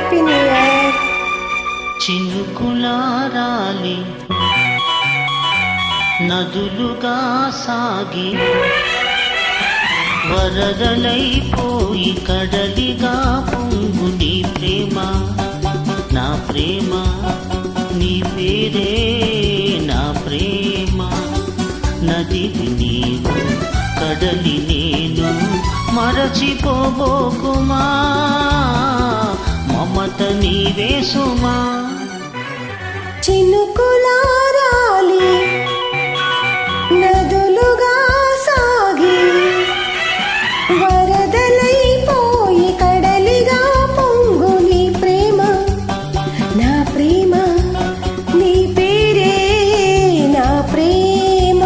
Happy new year. చినుకులారాలి నదులుగా సాగి వరదలైపోయి కడలిగా పొంగు నీ ప్రేమ, నా ప్రేమ, నీ పేరే నా ప్రేమ. నదివి నీవు, కడలి నేను, మరచిపోబోకుమా, మమత నీవే సుమా. చినుకులారాలి నదులుగా సాగి వరదలైపోయి కడలిగా పొంగు నీ ప్రేమ, నా ప్రేమ, నీ పేరే నా ప్రేమ.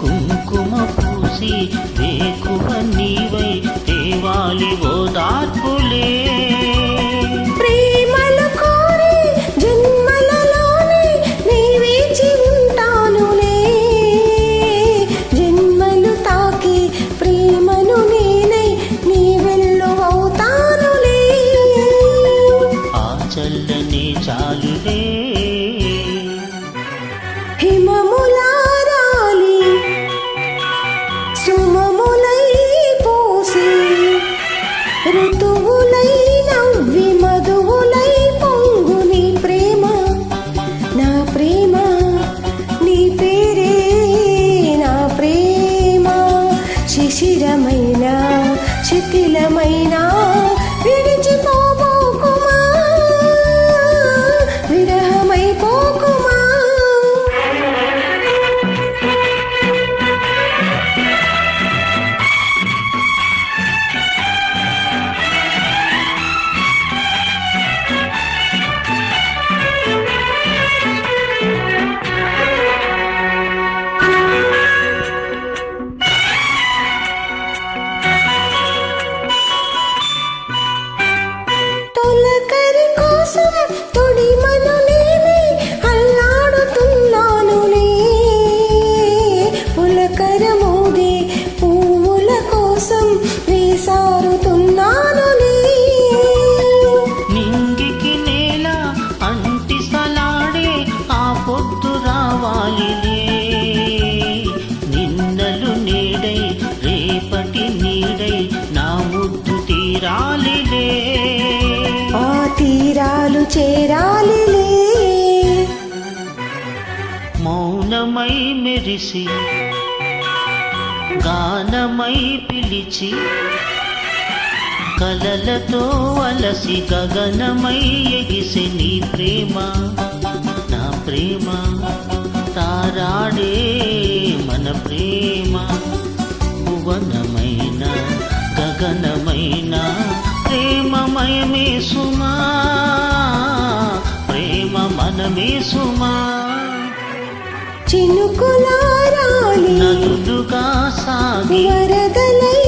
కుంకుమ పూసి వేకువ నీవై దేవాలి ఓదార్పులే. ప్రేమలు కోరి జన్మలలోనే నీ వేచి ఉంటానులే, జన్మలు తాకి ప్రేమను నేనై నీ వెల్లువవుతానులే. ఆ చల్లని చాలులే హిమములారాలి సుమములై పోసి ఋతువులై నవ్వి మధువులై పొంగు నీ ప్రేమ, నా ప్రేమ, నీ పేరే నా ప్రేమ. శిశిరమైన శిథిలమైన విడిచిపోబోకుమా, విరహమైపోకుమా. తొలకరి కోసం తొడిమను నేనే అల్లాడుతున్నానులే, పులకరమోదే పువ్వుల కోసం వేసారుతున్నానులే. నింగికి నేల అంటిసలాడే ఆ పొద్దు రావాలిలే, నిన్నలు నీడై రేపటి నీడై నా ముద్దు తీరాలిలే. ఆ తీరాలు చేరాలిలే. మౌనమై మెరిసి గానమై పిలిచి కలలతో అలసి గగనమై ఎగిసి నీ ప్రేమ, నా ప్రేమ, తారాడే మన ప్రేమ. భువనమైన గగనమైన ప్రేమమయమే సుమా, ప్రేమ మనమే సుమా. చినుకులారాలి నదులుగా సాగి వరదలై